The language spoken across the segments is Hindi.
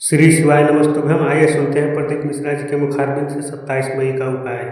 श्री शिवाय नमस्तुभ्यम। आइए सुनते हैं प्रदीप मिश्रा जी के मुखारबिंद से 27 मई का उपाय।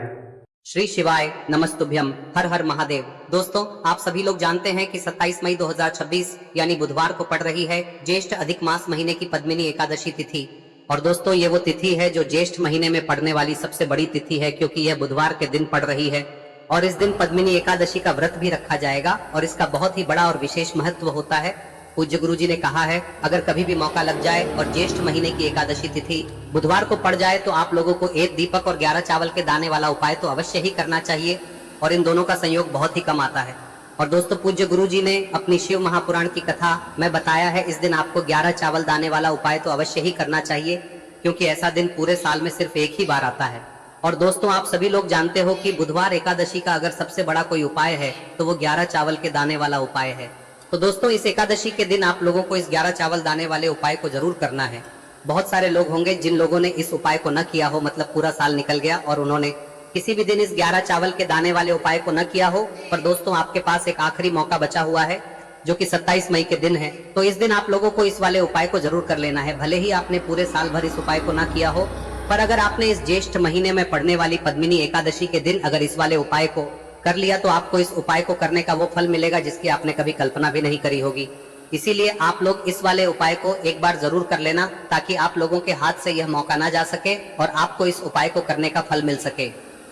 श्री शिवाय नमस्तुभ्यम। हर हर महादेव। दोस्तों, आप सभी लोग जानते हैं कि 27 मई 2026 यानी बुधवार को पड़ रही है ज्येष्ठ अधिक मास महीने की पद्मिनी एकादशी तिथि। और दोस्तों, ये वो तिथि है जो ज्येष्ठ महीने में पड़ने वाली सबसे बड़ी तिथि है, क्योंकि यह बुधवार के दिन पड़ रही है। और इस दिन पद्मिनी एकादशी का व्रत भी रखा जाएगा और इसका बहुत ही बड़ा और विशेष महत्व होता है। पूज्य गुरु जी ने कहा है, अगर कभी भी मौका लग जाए और ज्येष्ठ महीने की एकादशी तिथि बुधवार को पड़ जाए तो आप लोगों को 1 दीपक और 11 चावल के दाने वाला उपाय तो अवश्य ही करना चाहिए। और इन दोनों का संयोग बहुत ही कम आता है। और दोस्तों, पूज्य गुरु जी ने अपनी शिव महापुराण की कथा में बताया है, इस दिन आपको 11 चावल दाने वाला उपाय तो अवश्य ही करना चाहिए, क्योंकि ऐसा दिन पूरे साल में सिर्फ एक ही बार आता है। और दोस्तों, आप सभी लोग जानते हो कि बुधवार एकादशी का अगर सबसे बड़ा कोई उपाय है तो वो 11 चावल के दाने वाला उपाय है। तो दोस्तों, इस एकादशी के दिन आप लोगों को इस 11 चावल दाने वाले उपाय को जरूर करना है। बहुत सारे लोग होंगे जिन लोगों ने इस उपाय को न किया हो, मतलब पूरा साल निकल गया और उन्होंने किसी भी दिन इस 11 चावल के दाने वाले उपाय को न किया हो। पर दोस्तों, आपके पास एक आखिरी मौका बचा हुआ है जो कि 27 मई के दिन है। तो इस दिन आप लोगों को इस वाले उपाय को जरूर कर लेना है। भले ही आपने पूरे साल भर इस उपाय को ना किया हो, पर अगर आपने इस ज्येष्ठ महीने में पड़ने वाली पद्मिनी एकादशी के दिन अगर इस वाले उपाय को कर लिया तो आपको इस उपाय को करने का वो फल मिलेगा जिसकी आपने कभी कल्पना भी नहीं करी होगी। इसीलिए आप लोग इस वाले उपाय को एक बार जरूर कर लेना, ताकि आप लोगों के हाथ से यह मौका ना जा सके और आपको इस उपाय को करने का फल मिल सके।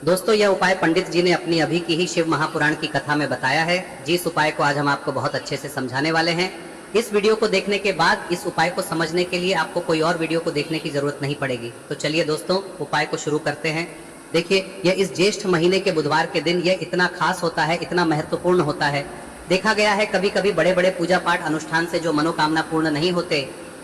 दोस्तों, यह उपाय पंडित जी ने अपनी अभी की ही शिव महापुराण की कथा में बताया है, जिस उपाय को आज हम आपको बहुत अच्छे से समझाने वाले हैं। इस वीडियो को देखने के बाद इस उपाय को समझने के लिए आपको कोई और वीडियो को देखने की जरूरत नहीं पड़ेगी। तो चलिए दोस्तों, उपाय को शुरू करते हैं। देखिए, यह इस ज्येष्ठ महीने के बुधवार के दिन यह इतना खास होता है, इतना महत्वपूर्ण होता है। देखा गया है कभी कभी बड़े बड़े पूजा पाठ अनुष्ठान से जो मनोकामना पूर्ण नहीं होते,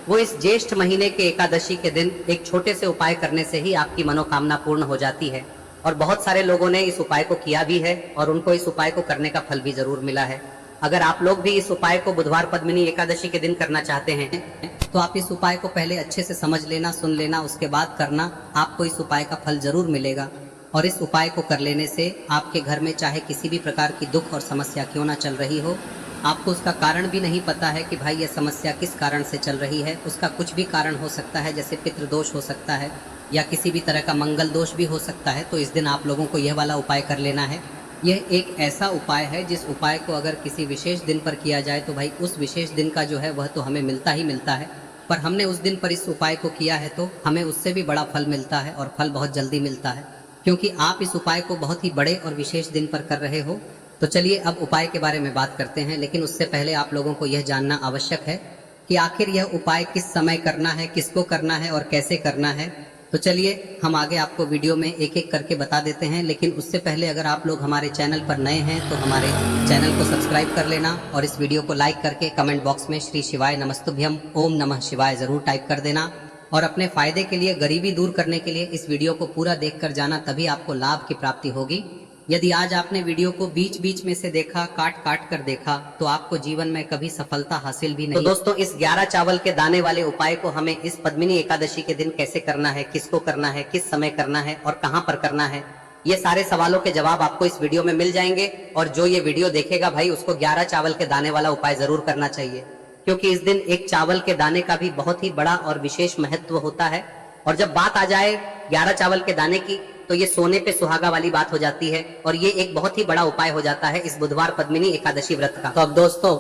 वो इस ज्येष्ठ महीने के एकादशी के दिन एक छोटे से उपाय करने से ही आपकी मनोकामना पूर्ण हो जाती है। और बहुत सारे लोगों ने इस उपाय को किया भी है और उनको इस उपाय को करने का फल भी जरूर मिला है। अगर आप लोग भी इस उपाय को बुधवार पद्मिनी एकादशी के दिन करना चाहते हैं तो आप इस उपाय को पहले अच्छे से समझ लेना, सुन लेना, उसके बाद करना। आपको इस उपाय का फल जरूर मिलेगा। और इस उपाय को कर लेने से आपके घर में चाहे किसी भी प्रकार की दुख और समस्या क्यों ना चल रही हो, आपको उसका कारण भी नहीं पता है कि भाई ये समस्या किस कारण से चल रही है, उसका कुछ भी कारण हो सकता है, जैसे पितृदोष हो सकता है या किसी भी तरह का मंगल दोष भी हो सकता है। तो इस दिन आप लोगों को यह वाला उपाय कर लेना है। यह एक ऐसा उपाय है जिस उपाय को अगर किसी विशेष दिन पर किया जाए तो भाई उस विशेष दिन का जो है वह तो हमें मिलता ही मिलता है। पर हमने उस दिन पर इस उपाय को किया है तो हमें उससे भी बड़ा फल मिलता है, और फल बहुत जल्दी मिलता है, क्योंकि आप इस उपाय को बहुत ही बड़े और विशेष दिन पर कर रहे हो। तो चलिए अब उपाय के बारे में बात करते हैं, लेकिन उससे पहले आप लोगों को यह जानना आवश्यक है कि आखिर यह उपाय किस समय करना है, किसको करना है और कैसे करना है। तो चलिए हम आगे आपको वीडियो में एक एक करके बता देते हैं, लेकिन उससे पहले अगर आप लोग हमारे चैनल पर नए हैं तो हमारे चैनल को सब्सक्राइब कर लेना और इस वीडियो को लाइक करके कमेंट बॉक्स में श्री शिवाय नमस्तुभ्यम ओम नमः शिवाय जरूर टाइप कर देना। और अपने फायदे के लिए, गरीबी दूर करने के लिए इस वीडियो को पूरा देख कर जाना, तभी आपको लाभ की प्राप्ति होगी। यदि आज आपने वीडियो को बीच बीच में से देखा, काट काट कर देखा, तो आपको जीवन में कभी सफलता हासिल भी नहीं। तो दोस्तों, इस 11 चावल के दाने वाले उपाय को हमें इस पद्मिनी एकादशी के दिन कैसे करना है, किसको करना है, किस समय करना है और कहां पर करना है, ये सारे सवालों के जवाब आपको इस वीडियो में मिल जाएंगे। और जो ये वीडियो देखेगा भाई, उसको 11 चावल के दाने वाला उपाय जरूर करना चाहिए, क्योंकि इस दिन एक चावल के दाने का भी बहुत ही बड़ा और विशेष महत्व होता है। और जब बात आ जाए 11 चावल के दाने की, तो ये सोने पे सुहागा वाली बात हो जाती है और ये एक बहुत ही बड़ा उपाय हो जाता है इस बुधवार पद्मिनी एकादशी व्रत का। तो अब दोस्तों,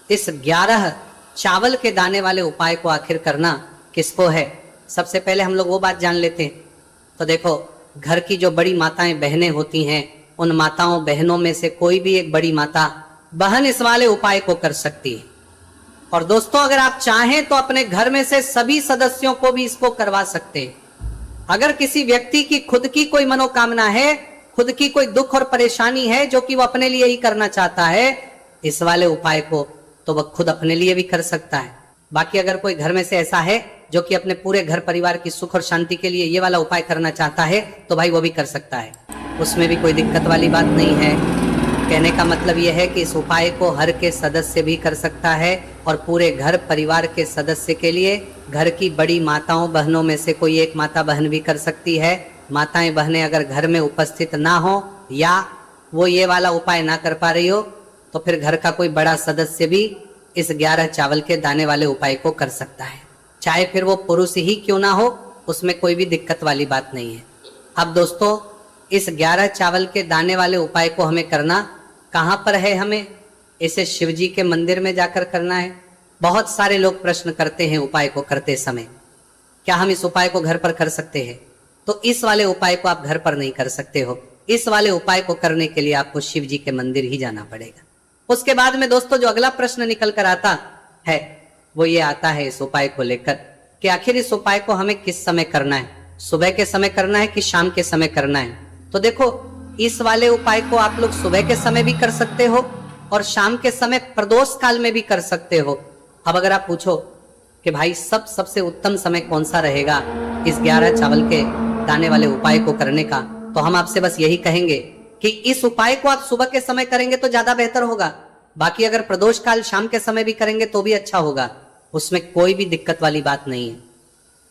इस 11 चावल के दाने वाले उपाय को आखिर करना किसको है, सबसे पहले हम लोग वो बात जान लेते हैं। तो देखो, घर की जो बड़ी माताएं बहनें होती हैं, उन माताओं बहनों में से कोई भी एक बड़ी माता बहन इस वाले उपाय को कर सकती है। और दोस्तों, अगर आप चाहें तो अपने घर में से सभी सदस्यों को भी इसको करवा सकते हैं। अगर किसी व्यक्ति की खुद की कोई मनोकामना है, खुद की कोई दुख और परेशानी है जो कि वो अपने लिए ही करना चाहता है इस वाले उपाय को, तो वह खुद अपने लिए भी कर सकता है। बाकी अगर कोई घर में से ऐसा है जो कि अपने पूरे घर परिवार की सुख और शांति के लिए ये वाला उपाय करना चाहता है, तो भाई वो भी कर सकता है, उसमें भी कोई दिक्कत वाली बात नहीं है। कहने का मतलब यह है कि इस उपाय को हर के सदस्य भी कर सकता है और पूरे घर परिवार के सदस्य के लिए घर की बड़ी माताओं बहनों में से कोई एक माता बहन भी कर सकती है। माताएं बहनें अगर घर में उपस्थित ना हो या वो ये वाला उपाय ना कर पा रही हो, तो फिर घर का कोई बड़ा सदस्य भी इस 11 चावल के दाने वाले उपाय को कर सकता है। चाहे फिर वो पुरुष ही क्यों ना हो, उसमें कोई भी दिक्कत वाली बात नहीं है। अब दोस्तों, इस 11 चावल के दाने वाले उपाय को हमें करना कहाँ पर है? हमें इसे शिव जी के मंदिर में जाकर करना है। बहुत सारे लोग प्रश्न करते हैं उपाय को करते समय, क्या हम इस उपाय को घर पर कर सकते हैं? तो इस वाले उपाय को आप घर पर नहीं कर सकते हो। इस वाले उपाय को करने के लिए आपको शिव जी के मंदिर ही जाना पड़ेगा। उसके बाद में दोस्तों जो अगला प्रश्न निकल कर आता है वो ये आता है इस उपाय को लेकर कि आखिर इस उपाय को हमें किस समय करना है, सुबह के समय करना है कि शाम के समय करना है? तो देखो, इस वाले उपाय को आप लोग सुबह के समय भी कर सकते हो और शाम के समय प्रदोष काल में भी कर सकते हो। अब अगर आप पूछो कि भाई सबसे उत्तम समय कौन सा रहेगा इस 11 चावल के दाने वाले उपाय को करने का, तो हम आपसे बस यही कहेंगे कि इस उपाय को आप सुबह के समय करेंगे तो ज्यादा बेहतर होगा। बाकी अगर प्रदोष काल शाम के समय भी करेंगे तो भी अच्छा होगा, उसमें कोई भी दिक्कत वाली बात नहीं है।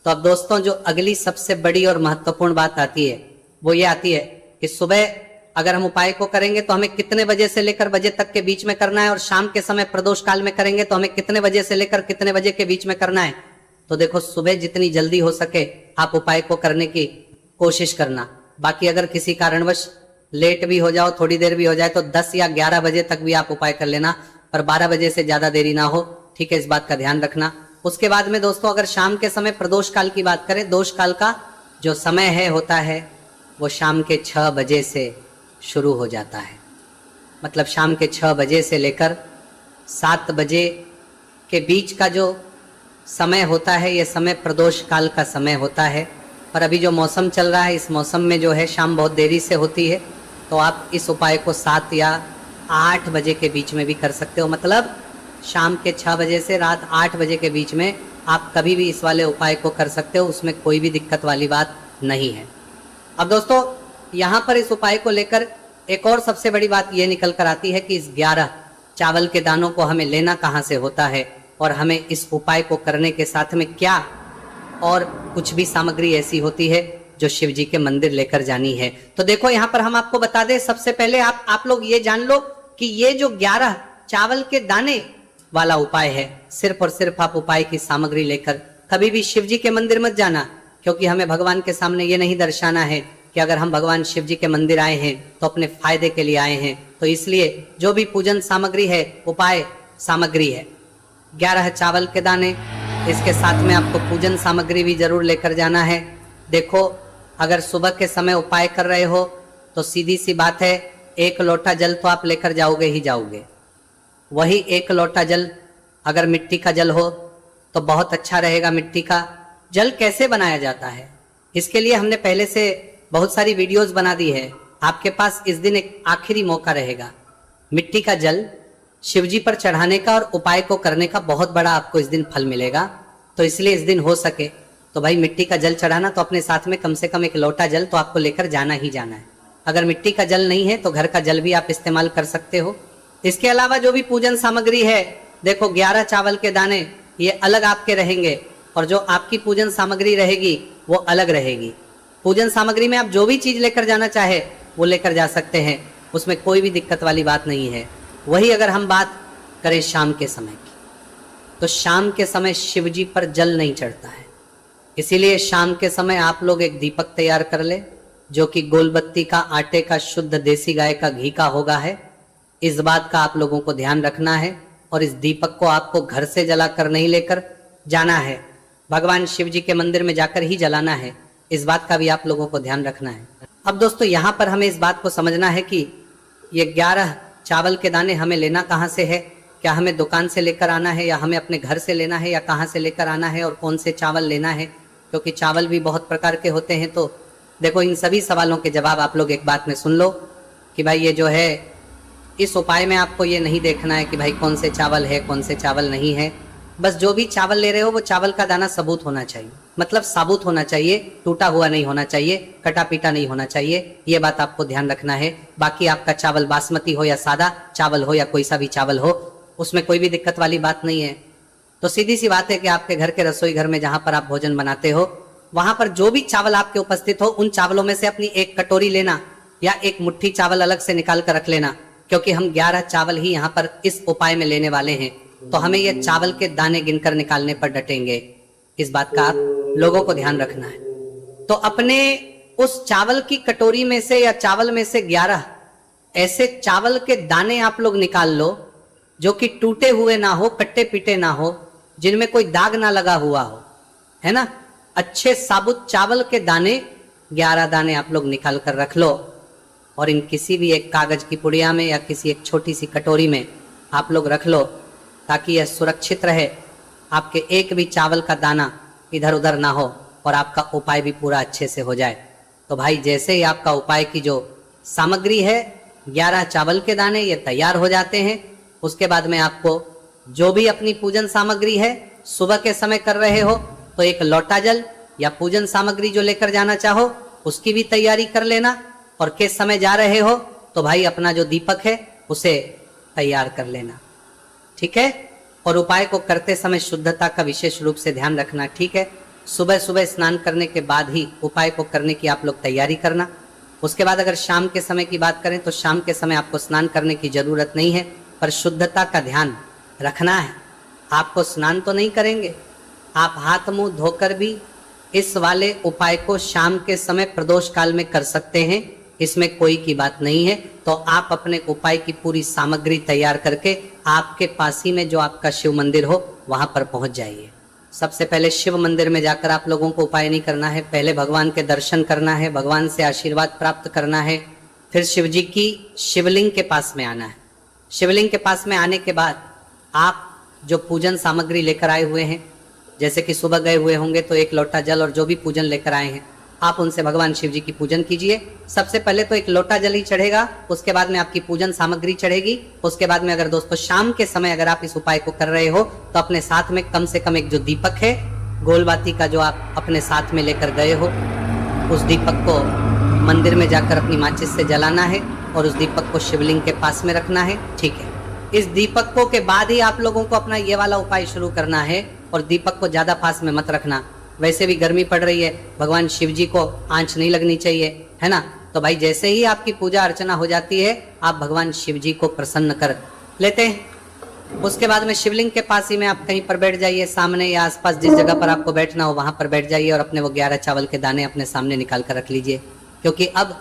तो अब दोस्तों जो अगली सबसे बड़ी और महत्वपूर्ण बात आती है वो ये आती है कि सुबह अगर हम उपाय को करेंगे तो हमें कितने बजे से लेकर बजे तक के बीच में करना है, और शाम के समय प्रदोष काल में करेंगे तो हमें कितने बजे से लेकर कितने बजे के बीच में करना है। तो देखो, सुबह जितनी जल्दी हो सके आप उपाय को करने की कोशिश करना। बाकी अगर किसी कारणवश लेट भी हो जाओ, थोड़ी देर भी हो जाए, तो 10 या 11 बजे तक भी आप उपाय कर लेना, पर 12 बजे से ज्यादा देरी ना हो। ठीक है, इस बात का ध्यान रखना। उसके बाद में दोस्तों अगर शाम के समय प्रदोष काल की बात करें, दोष काल का जो समय है होता है वो शाम के 6 बजे से शुरू हो जाता है। मतलब शाम के 6 बजे से लेकर 7 बजे के बीच का जो समय होता है ये समय प्रदोष काल का समय होता है। पर अभी जो मौसम चल रहा है इस मौसम में जो है शाम बहुत देरी से होती है, तो आप इस उपाय को 7 या 8 बजे के बीच में भी कर सकते हो। मतलब शाम के 6 बजे से रात 8 बजे के बीच में आप कभी भी इस वाले उपाय को कर सकते हो, उसमें कोई भी दिक्कत वाली बात नहीं है। अब दोस्तों यहाँ पर इस उपाय को लेकर एक और सबसे बड़ी बात ये निकल कर आती है कि इस 11 चावल के दानों को हमें लेना कहाँ से होता है, और हमें इस उपाय को करने के साथ में क्या और कुछ भी सामग्री ऐसी होती है जो शिव जी के मंदिर लेकर जानी है। तो देखो यहाँ पर हम आपको बता दें, सबसे पहले आप लोग ये जान लो कि ये जो 11 चावल के दाने वाला उपाय है, सिर्फ और सिर्फ आप उपाय की सामग्री लेकर कभी भी शिव जी के मंदिर मत जाना, क्योंकि हमें भगवान के सामने ये नहीं दर्शाना है कि अगर हम भगवान शिव जी के मंदिर आए हैं तो अपने फायदे के लिए आए हैं। तो इसलिए जो भी पूजन सामग्री है उपाय सामग्री है 11 चावल के दाने, इसके साथ में आपको पूजन सामग्री भी जरूर लेकर जाना है। देखो, अगर सुबह के समय उपाय कर रहे हो तो सीधी सी बात है, 1 लोटा जल तो आप लेकर जाओगे ही जाओगे। वही 1 लोटा जल अगर मिट्टी का जल हो तो बहुत अच्छा रहेगा। मिट्टी का जल कैसे बनाया जाता है इसके लिए हमने पहले से बहुत सारी वीडियोस बना दी है। आपके पास इस दिन एक आखिरी मौका रहेगा मिट्टी का जल शिवजी पर चढ़ाने का और उपाय को करने का, बहुत बड़ा आपको इस दिन फल मिलेगा। तो इसलिए इस दिन हो सके तो भाई मिट्टी का जल चढ़ाना, तो अपने साथ में कम से कम 1 लोटा जल तो आपको लेकर जाना ही जाना है। अगर मिट्टी का जल नहीं है तो घर का जल भी आप इस्तेमाल कर सकते हो। इसके अलावा जो भी पूजन सामग्री है, देखो 11 चावल के दाने ये अलग आपके रहेंगे और जो आपकी पूजन सामग्री रहेगी वो अलग रहेगी। पूजन सामग्री में आप जो भी चीज लेकर जाना चाहे वो लेकर जा सकते हैं, उसमें कोई भी दिक्कत वाली बात नहीं है। वही अगर हम बात करें शाम के समय की, तो शाम के समय शिव जी पर जल नहीं चढ़ता है, इसीलिए शाम के समय आप लोग एक दीपक तैयार कर ले जो कि गोलबत्ती का, आटे का, शुद्ध देसी गाय का घी का होगा है। इस बात का आप लोगों को ध्यान रखना है और इस दीपक को आपको घर से जलाकर नहीं लेकर जाना है, भगवान शिव जी के मंदिर में जाकर ही जलाना है। इस बात का भी आप लोगों को ध्यान रखना है। अब दोस्तों यहाँ पर हमें इस बात को समझना है कि ये 11 चावल के दाने हमें लेना कहाँ से है, क्या हमें दुकान से लेकर आना है या हमें अपने घर से लेना है या कहाँ से लेकर आना है और कौन से चावल लेना है, क्योंकि चावल भी बहुत प्रकार के होते हैं। तो देखो, इन सभी सवालों के जवाब आप लोग एक बात में सुन लो कि भाई ये जो है इस उपाय में आपको ये नहीं देखना है कि भाई कौन से चावल है कौन से चावल नहीं है। बस जो भी चावल ले रहे हो वो चावल का दाना सबूत होना चाहिए, मतलब साबुत होना चाहिए, टूटा हुआ नहीं होना चाहिए, कटा पीटा नहीं होना चाहिए। ये बात आपको ध्यान रखना है। बाकी आपका चावल बासमती हो या सादा चावल हो या कोई सा भी चावल हो, उसमें कोई भी दिक्कत वाली बात नहीं है। तो सीधी सी बात है कि आपके घर के रसोई घर में जहां पर आप भोजन बनाते हो वहां पर जो भी चावल आपके उपस्थित हो उन चावलों में से अपनी 1 कटोरी लेना या 1 मुट्ठी चावल अलग से निकाल कर रख लेना, क्योंकि हम 11 चावल ही यहाँ पर इस उपाय में लेने वाले हैं। तो हमें ये चावल के दाने गिनकर निकालने पर डटेंगे। इस बात का आप लोगों को ध्यान रखना है। तो अपने उस चावल की कटोरी में से या चावल में से 11 ऐसे चावल के दाने आप लोग निकाल लो जो कि टूटे हुए ना हो, कट्टे पीटे ना हो, जिनमें कोई दाग ना लगा हुआ हो, है ना। अच्छे साबुत चावल के दाने 11 दाने आप लोग निकाल कर रख लो और इन किसी भी एक कागज की पुड़िया में या किसी एक छोटी सी कटोरी में आप लोग रख लो ताकि यह सुरक्षित रहे, आपके एक भी चावल का दाना इधर उधर ना हो और आपका उपाय भी पूरा अच्छे से हो जाए। तो भाई जैसे ही आपका उपाय की जो सामग्री है 11 चावल के दाने ये तैयार हो जाते हैं, उसके बाद में आपको जो भी अपनी पूजन सामग्री है सुबह के समय कर रहे हो तो एक लोटा जल या पूजन सामग्री जो लेकर जाना चाहो उसकी भी तैयारी कर लेना, और किस समय जा रहे हो तो भाई अपना जो दीपक है उसे तैयार कर लेना, ठीक है। और उपाय को करते समय शुद्धता का विशेष रूप से ध्यान रखना, ठीक है। सुबह सुबह स्नान करने के बाद ही उपाय को करने की आप लोग तैयारी करना। उसके बाद अगर शाम के समय की बात करें तो शाम के समय आपको स्नान करने की जरूरत नहीं है, पर शुद्धता का ध्यान रखना है। आपको स्नान तो नहीं करेंगे, आप हाथ मुंह धोकर भी इस वाले उपाय को शाम के समय प्रदोष काल में कर सकते हैं, इसमें कोई की बात नहीं है। तो आप अपने उपाय की पूरी सामग्री तैयार करके आपके पास ही में जो आपका शिव मंदिर हो वहां पर पहुंच जाइए। सबसे पहले शिव मंदिर में जाकर आप लोगों को उपाय नहीं करना है, पहले भगवान के दर्शन करना है, भगवान से आशीर्वाद प्राप्त करना है, फिर शिव जी की शिवलिंग के पास में आना है। शिवलिंग के पास में आने के बाद आप जो पूजन सामग्री लेकर आए हुए हैं, जैसे कि सुबह गए हुए होंगे तो एक लोटा जल और जो भी पूजन लेकर आए हैं आप उनसे भगवान शिव जी की पूजन कीजिए। सबसे पहले तो एक लोटा जल ही चढ़ेगा, उसके बाद में आपकी पूजन सामग्री चढ़ेगी। उसके बाद में अगर दोस्तों शाम के समय अगर आप इस उपाय को कर रहे हो तो अपने साथ में कम से कम एक जो दीपक है गोलबाती का जो आप अपने साथ में लेकर गए हो उस दीपक को मंदिर में जाकर अपनी माचिस से जलाना है और उस दीपक को शिवलिंग के पास में रखना है, ठीक है। इस दीपकों के बाद ही आप लोगों को अपना ये वाला उपाय शुरू करना है और दीपक को ज्यादा पास में मत रखना। वैसे भी गर्मी पड़ रही है, भगवान शिव जी को आंच नहीं लगनी चाहिए, है ना। तो भाई जैसे ही आपकी पूजा अर्चना हो जाती है आप भगवान शिव जी को प्रसन्न कर लेते हैं। उसके बाद में शिवलिंग के पास ही में आप कहीं पर बैठ जाइए, सामने या आसपास जिस जगह पर आपको बैठना हो वहां पर बैठ जाइए और अपने वो 11 चावल के दाने अपने सामने निकाल कर रख लीजिए, क्योंकि अब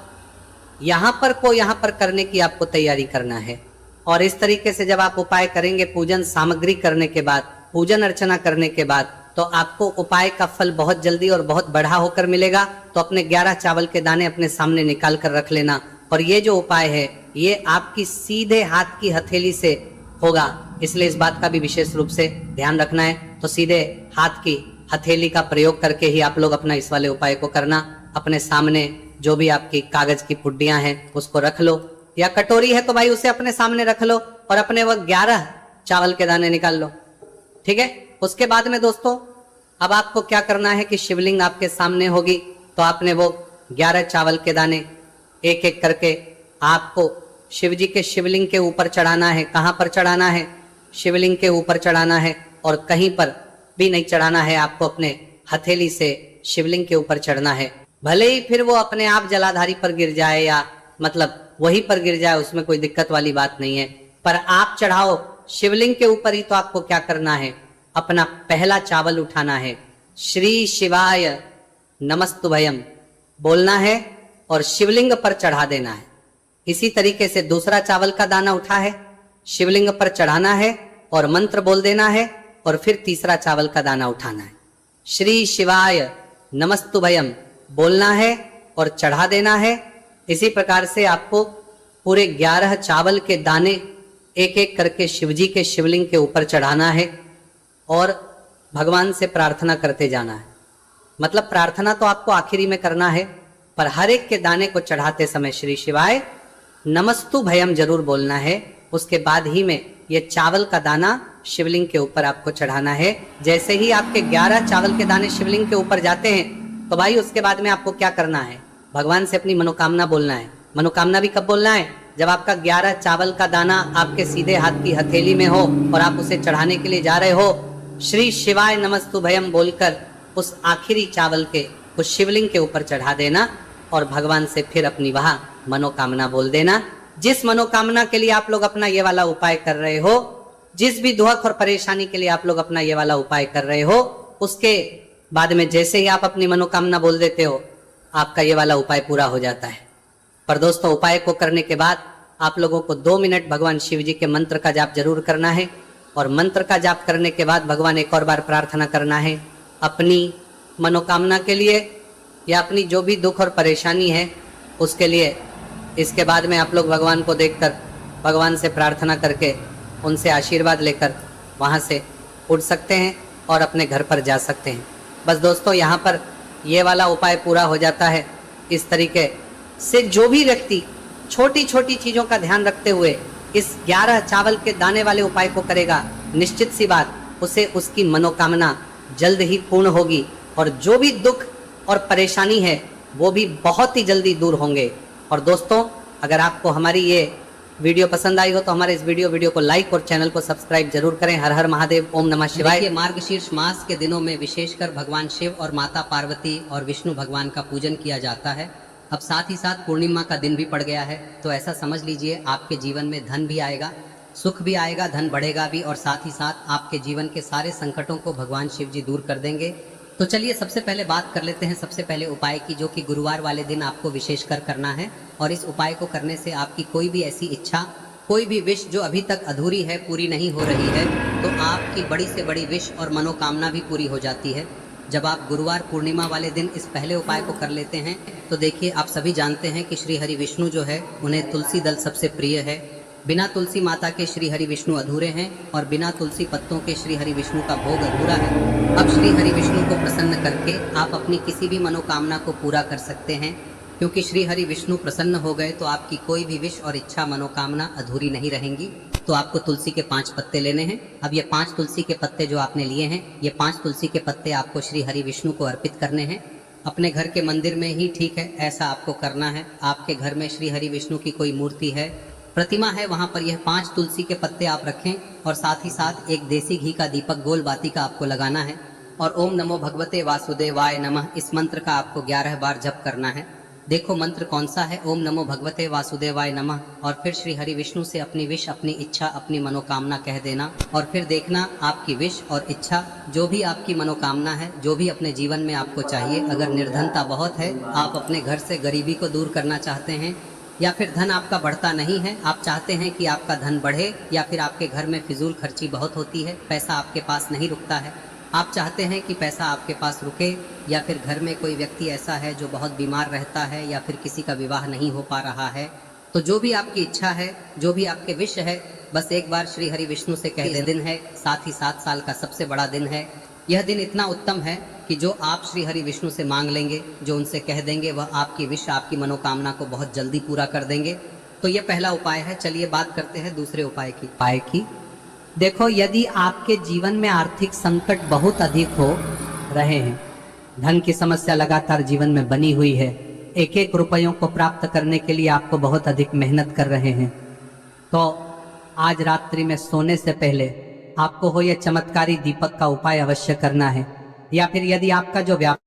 यहाँ पर करने की आपको तैयारी करना है। और इस तरीके से जब आप उपाय करेंगे पूजन सामग्री करने के बाद, पूजन अर्चना करने के बाद, तो आपको उपाय का फल बहुत जल्दी और बहुत बढ़ा होकर मिलेगा। तो अपने 11 चावल के दाने अपने सामने निकाल कर रख लेना। और ये जो उपाय है ये आपकी सीधे हाथ की हथेली से होगा, इसलिए इस बात का भी विशेष रूप से ध्यान रखना है। तो सीधे हाथ की हथेली का प्रयोग करके ही आप लोग अपना इस वाले उपाय को करना। अपने सामने जो भी आपकी कागज की पुड्डियां हैं उसको रख लो, या कटोरी है तो भाई उसे अपने सामने रख लो और अपने वो 11 चावल के दाने निकाल लो, ठीक है। उसके बाद में दोस्तों अब आपको क्या करना है कि शिवलिंग आपके सामने होगी तो आपने वो 11 चावल के दाने एक एक करके आपको शिव जी के शिवलिंग के ऊपर चढ़ाना है। कहाँ पर चढ़ाना है? शिवलिंग के ऊपर चढ़ाना है, और कहीं पर भी नहीं चढ़ाना है, आपको अपने हथेली से शिवलिंग के ऊपर चढ़ना है। भले ही फिर वो अपने आप जलाधारी पर गिर जाए या मतलब वहीं पर गिर जाए, उसमें कोई दिक्कत वाली बात नहीं है, पर आप चढ़ाओ शिवलिंग के ऊपर ही। तो आपको क्या करना है, अपना पहला चावल उठाना है, श्री शिवाय नमस्तुभयम बोलना है और शिवलिंग पर चढ़ा देना है। इसी तरीके से दूसरा चावल का दाना उठा है, शिवलिंग पर चढ़ाना है और मंत्र बोल देना है, और फिर तीसरा चावल का दाना उठाना है, श्री शिवाय नमस्तुभयम बोलना है और चढ़ा देना है। इसी प्रकार से आपको पूरे 11 चावल के दाने एक एक करके शिवजी के शिवलिंग के ऊपर चढ़ाना है और भगवान से प्रार्थना करते जाना है। मतलब प्रार्थना तो आपको आखिरी में करना है, पर हर एक के दाने को चढ़ाते समय श्री शिवाय नमस्तु भयम जरूर बोलना है। उसके बाद ही में ये चावल का दाना शिवलिंग के ऊपर आपको चढ़ाना है। जैसे ही आपके 11 चावल के दाने शिवलिंग के ऊपर जाते हैं तो भाई उसके बाद में आपको क्या करना है, भगवान से अपनी मनोकामना बोलना है। मनोकामना भी कब बोलना है? जब आपका 11 चावल का दाना आपके सीधे हाथ की हथेली में हो और आप उसे चढ़ाने के लिए जा रहे हो, श्री शिवाय नमस्तु भयम बोलकर उस आखिरी चावल के उस शिवलिंग के ऊपर चढ़ा देना और भगवान से फिर अपनी वहां मनोकामना बोल देना। जिस मनोकामना के लिए आप लोग अपना ये वाला उपाय कर रहे हो, जिस भी दुख और परेशानी के लिए आप लोग अपना ये वाला उपाय कर रहे हो, उसके बाद में जैसे ही आप अपनी मनोकामना बोल देते हो, आपका ये वाला उपाय पूरा हो जाता है। पर दोस्तों, उपाय को करने के बाद आप लोगों को 2 मिनट भगवान शिव जी के मंत्र का जाप जरूर करना है। और मंत्र का जाप करने के बाद भगवान एक और बार प्रार्थना करना है अपनी मनोकामना के लिए या अपनी जो भी दुख और परेशानी है उसके लिए। इसके बाद में आप लोग भगवान को देखकर, भगवान से प्रार्थना करके, उनसे आशीर्वाद लेकर वहाँ से उठ सकते हैं और अपने घर पर जा सकते हैं। बस दोस्तों, यहाँ पर ये वाला उपाय पूरा हो जाता है। इस तरीके से जो भी व्यक्ति छोटी छोटी चीज़ों का ध्यान रखते हुए इस 11 चावल के दाने वाले उपाय को करेगा, निश्चित सी बात उसे उसकी मनोकामना जल्द ही पूर्ण होगी और जो भी दुख और परेशानी है वो भी बहुत ही जल्दी दूर होंगे। और दोस्तों, अगर आपको हमारी ये वीडियो पसंद आई हो तो हमारे इस वीडियो को लाइक और चैनल को सब्सक्राइब जरूर करें। हर हर महादेव, ओम नमः शिवाय। मार्गशीर्ष मास के दिनों में विशेषकर भगवान शिव और माता पार्वती और विष्णु भगवान का पूजन किया जाता है। अब साथ ही साथ पूर्णिमा का दिन भी पड़ गया है, तो ऐसा समझ लीजिए आपके जीवन में धन भी आएगा, सुख भी आएगा, धन बढ़ेगा भी, और साथ ही साथ आपके जीवन के सारे संकटों को भगवान शिव जी दूर कर देंगे। तो चलिए सबसे पहले बात कर लेते हैं सबसे पहले उपाय की, जो कि गुरुवार वाले दिन आपको विशेषकर करना है। और इस उपाय को करने से आपकी कोई भी ऐसी इच्छा, कोई भी विश जो अभी तक अधूरी है, पूरी नहीं हो रही है, तो आपकी बड़ी से बड़ी विश और मनोकामना भी पूरी हो जाती है जब आप गुरुवार पूर्णिमा वाले दिन इस पहले उपाय को कर लेते हैं। तो देखिए, आप सभी जानते हैं कि श्री हरि विष्णु जो है उन्हें तुलसी दल सबसे प्रिय है। बिना तुलसी माता के श्री हरि विष्णु अधूरे हैं और बिना तुलसी पत्तों के श्री हरि विष्णु का भोग अधूरा है। अब श्री हरि विष्णु को प्रसन्न करके आप अपनी किसी भी मनोकामना को पूरा कर सकते हैं, क्योंकि श्री हरि विष्णु प्रसन्न हो गए तो आपकी कोई भी विश और इच्छा, मनोकामना अधूरी नहीं रहेंगी। तो आपको तुलसी के 5 पत्ते लेने हैं। अब ये 5 तुलसी के पत्ते जो आपने लिए हैं, ये 5 तुलसी के पत्ते आपको श्री हरि विष्णु को अर्पित करने हैं। अपने घर के मंदिर में ही ठीक है, ऐसा आपको करना है। आपके घर में श्री हरि विष्णु की कोई मूर्ति है, प्रतिमा है, वहाँ पर यह 5 तुलसी के पत्ते आप रखें और साथ ही साथ एक देसी घी का दीपक गोल बाती का आपको लगाना है। और ओम नमो भगवते वासुदेवाय नमः इस मंत्र का आपको 11 बार जप करना है। देखो मंत्र कौन सा है, ओम नमो भगवते वासुदेवाय नमः, और फिर श्री हरि विष्णु से अपनी विश, अपनी इच्छा, अपनी मनोकामना कह देना। और फिर देखना आपकी विश और इच्छा, जो भी आपकी मनोकामना है, जो भी अपने जीवन में आपको चाहिए। अगर निर्धनता बहुत है, आप अपने घर से गरीबी को दूर करना चाहते हैं, या फिर धन आपका बढ़ता नहीं है, आप चाहते हैं कि आपका धन बढ़े, या फिर आपके घर में फिजूल खर्ची बहुत होती है, पैसा आपके पास नहीं रुकता है, आप चाहते हैं कि पैसा आपके पास रुके, या फिर घर में कोई व्यक्ति ऐसा है जो बहुत बीमार रहता है, या फिर किसी का विवाह नहीं हो पा रहा है, तो जो भी आपकी इच्छा है, जो भी आपके विश है, बस एक बार श्री हरि विष्णु से कह दें। दिन है, साथ ही 7 साल का सबसे बड़ा दिन है। यह दिन इतना उत्तम है कि जो आप श्री हरि विष्णु से मांग लेंगे, जो उनसे कह देंगे, वह आपकी विश, आपकी मनोकामना को बहुत जल्दी पूरा कर देंगे। तो यह पहला उपाय है। चलिए बात करते हैं दूसरे उपाय की। देखो, यदि आपके जीवन में आर्थिक संकट बहुत अधिक हो रहे हैं, धन की समस्या लगातार जीवन में बनी हुई है, एक एक रुपयों को प्राप्त करने के लिए आपको बहुत अधिक मेहनत कर रहे हैं, तो आज रात्रि में सोने से पहले आपको हो यह चमत्कारी दीपक का उपाय अवश्य करना है। या फिर यदि आपका जो व्यापार